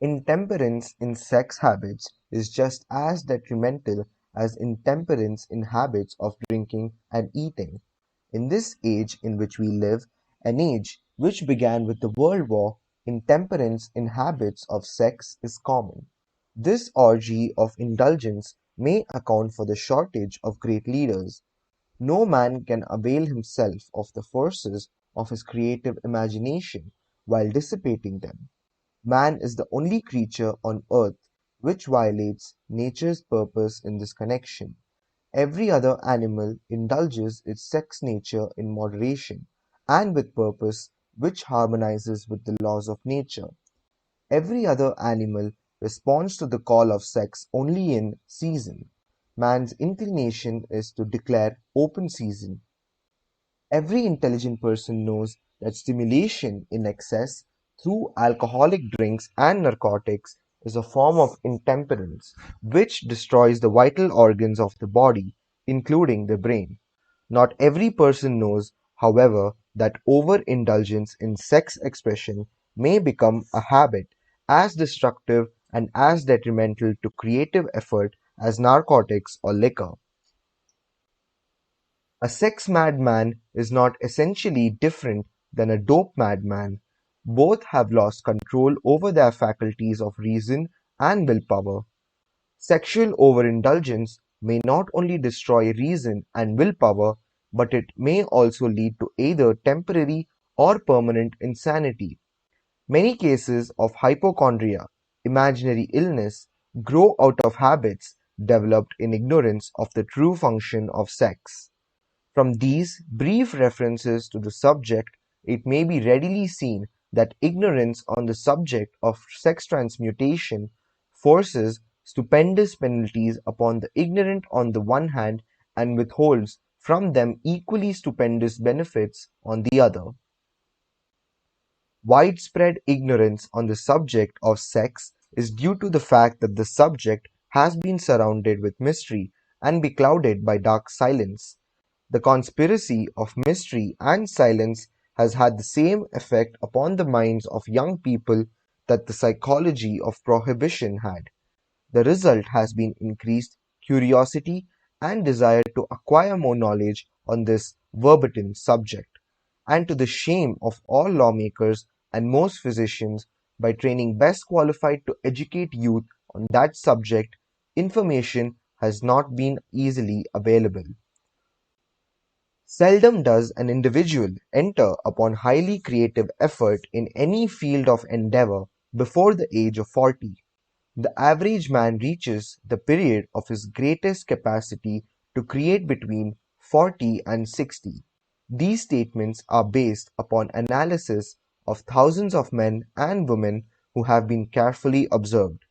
Intemperance in sex habits is just as detrimental as intemperance in habits of drinking and eating. In this age in which we live, an age which began with the World War, intemperance in habits of sex is common. This orgy of indulgence may account for the shortage of great leaders. No man can avail himself of the forces of his creative imagination while dissipating them. Man is the only creature on earth which violates nature's purpose in this connection. Every other animal indulges its sex nature in moderation and with purpose which harmonizes with the laws of nature. Every other animal responds to the call of sex only in season. Man's inclination is to declare open season. Every intelligent person knows that stimulation in excess through alcoholic drinks and narcotics is a form of intemperance which destroys the vital organs of the body, including the brain. Not every person knows, however, that overindulgence in sex expression may become a habit as destructive and as detrimental to creative effort as narcotics or liquor. A sex-mad man is not essentially different than a dope mad man. Both have lost control over their faculties of reason and willpower. Sexual overindulgence may not only destroy reason and willpower, but it may also lead to either temporary or permanent insanity. Many cases of hypochondria, imaginary illness, grow out of habits developed in ignorance of the true function of sex. From these brief references to the subject, it may be readily seen that ignorance on the subject of sex transmutation forces stupendous penalties upon the ignorant on the one hand and withholds from them equally stupendous benefits on the other. Widespread ignorance on the subject of sex is due to the fact that the subject has been surrounded with mystery and beclouded by dark silence. The conspiracy of mystery and silence has had the same effect upon the minds of young people that the psychology of prohibition had. The result has been increased curiosity and desire to acquire more knowledge on this verboten subject, and to the shame of all lawmakers and most physicians, by training best qualified to educate youth on that subject, information has not been easily available. Seldom does an individual enter upon highly creative effort in any field of endeavor before the age of 40. The average man reaches the period of his greatest capacity to create between 40 and 60. These statements are based upon analysis of thousands of men and women who have been carefully observed.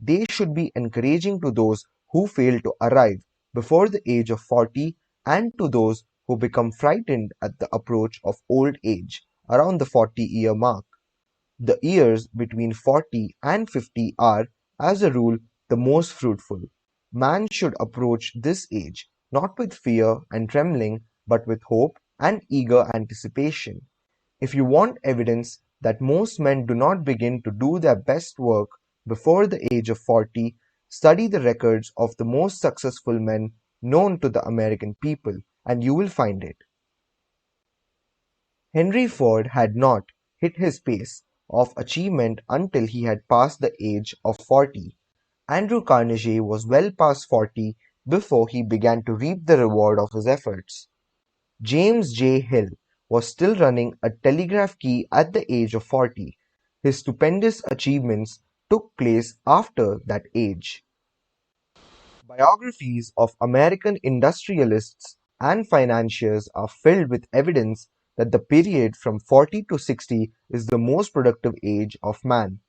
They should be encouraging to those who fail to arrive before the age of 40 and to those who become frightened at the approach of old age around the 40-year mark. The years between 40 and 50 are, as a rule, the most fruitful. Man should approach this age not with fear and trembling, but with hope and eager anticipation. If you want evidence that most men do not begin to do their best work before the age of 40, study the records of the most successful men known to the American people, and you will find it. Henry Ford had not hit his pace of achievement until he had passed the age of 40. Andrew Carnegie was well past 40 before he began to reap the reward of his efforts. James J. Hill was still running a telegraph key at the age of 40. His stupendous achievements took place after that age. Biographies of American industrialists and financiers are filled with evidence that the period from 40 to 60 is the most productive age of man.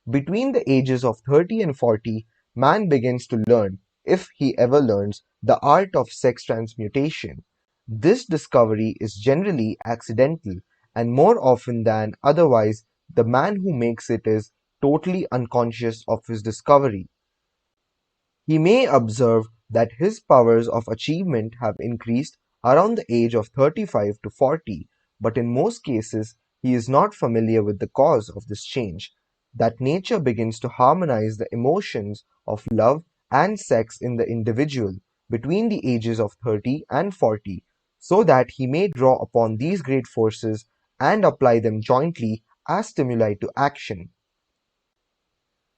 Between the ages of 30 and 40, man begins to learn, if he ever learns, the art of sex transmutation. This discovery is generally accidental, and more often than otherwise, the man who makes it is totally unconscious of his discovery. He may observe that his powers of achievement have increased around the age of 35 to 40, but in most cases he is not familiar with the cause of this change. that nature begins to harmonize the emotions of love and sex in the individual between the ages of 30 and 40, so that he may draw upon these great forces and apply them jointly as stimuli to action.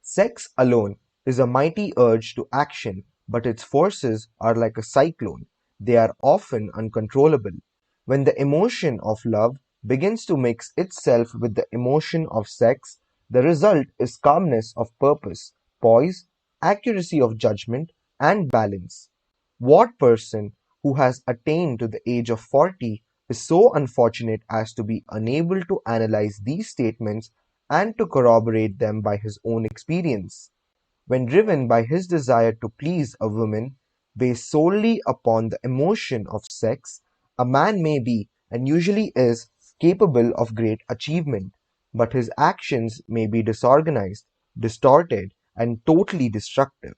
Sex alone is a mighty urge to action, but its forces are like a cyclone. They are often uncontrollable. When the emotion of love begins to mix itself with the emotion of sex, the result is calmness of purpose, poise, accuracy of judgment, and balance. What person who has attained to the age of 40 is so unfortunate as to be unable to analyze these statements and to corroborate them by his own experience? When driven by his desire to please a woman based solely upon the emotion of sex, a man may be, and usually is, capable of great achievement, but his actions may be disorganized, distorted, and totally destructive.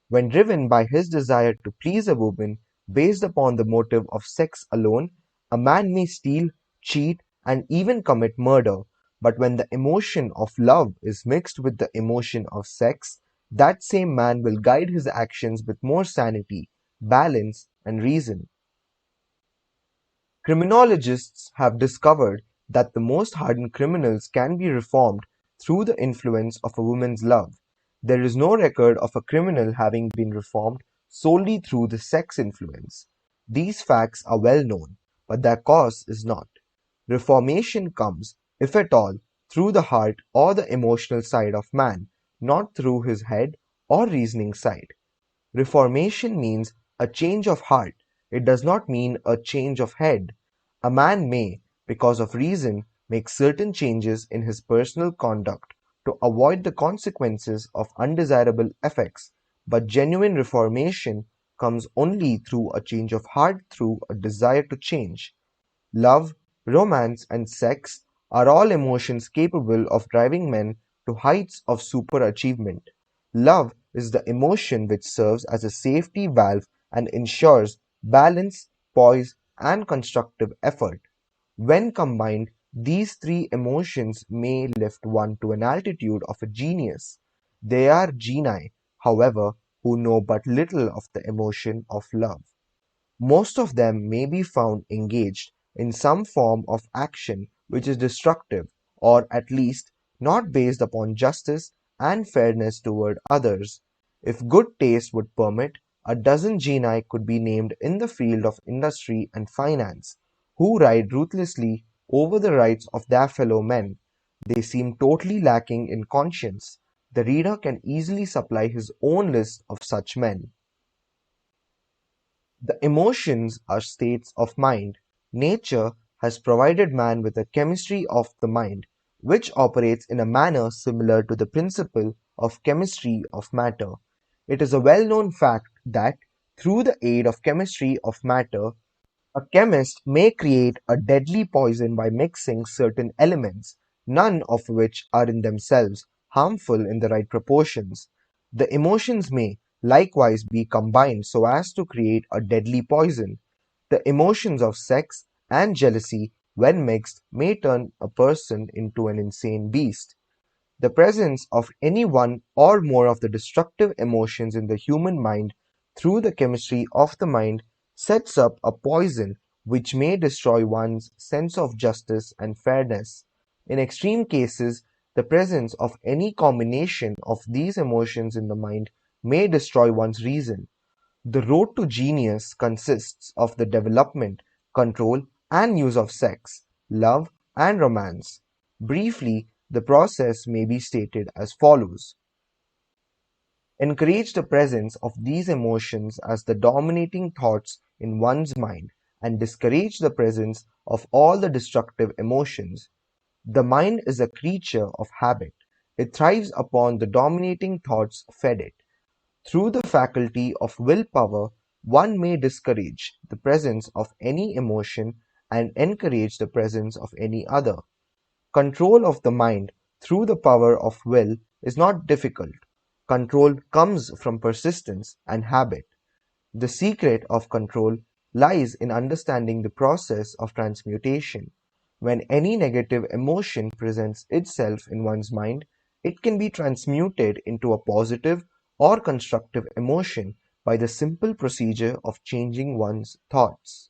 When driven by his desire to please a woman based upon the motive of sex alone, a man may steal, cheat, and even commit murder, but when the emotion of love is mixed with the emotion of sex, that same man will guide his actions with more sanity, balance, and reason. Criminologists have discovered that the most hardened criminals can be reformed through the influence of a woman's love. There is no record of a criminal having been reformed solely through the sex influence. These facts are well known, but their cause is not. Reformation comes, if at all, through the heart or the emotional side of man, not through his head or reasoning side. Reformation means a change of heart, it does not mean a change of head. A man may, because of reason, make certain changes in his personal conduct to avoid the consequences of undesirable effects, but genuine reformation comes only through a change of heart, through a desire to change. Love, romance, and sex are all emotions capable of driving men to heights of superachievement. Love is the emotion which serves as a safety valve and ensures balance, poise, and constructive effort. When combined, these three emotions may lift one to an altitude of a genius. They are genii, however, who know but little of the emotion of love. Most of them may be found engaged in some form of action which is destructive, or at least not based upon justice and fairness toward others. If good taste would permit, a dozen genii could be named in the field of industry and finance, who ride ruthlessly over the rights of their fellow men. They seem totally lacking in conscience. The reader can easily supply his own list of such men. The emotions are states of mind. Nature has provided man with a chemistry of the mind, which operates in a manner similar to the principle of chemistry of matter. It is a well-known fact that, through the aid of chemistry of matter, a chemist may create a deadly poison by mixing certain elements, none of which are in themselves harmful in the right proportions. The emotions may, likewise, be combined so as to create a deadly poison. The emotions of sex and jealousy, when mixed, may turn a person into an insane beast. The presence of any one or more of the destructive emotions in the human mind through the chemistry of the mind sets up a poison which may destroy one's sense of justice and fairness. In extreme cases, the presence of any combination of these emotions in the mind may destroy one's reason. The road to genius consists of the development, control, and use of sex, love, and romance. Briefly, the process may be stated as follows. Encourage the presence of these emotions as the dominating thoughts in one's mind, and discourage the presence of all the destructive emotions. The mind is a creature of habit. It thrives upon the dominating thoughts fed it. Through the faculty of will-power, one may discourage the presence of any emotion and encourage the presence of any other. Control of the mind through the power of will is not difficult. Control comes from persistence and habit. The secret of control lies in understanding the process of transmutation. When any negative emotion presents itself in one's mind, It can be transmuted into a positive or constructive emotion by the simple procedure of changing one's thoughts.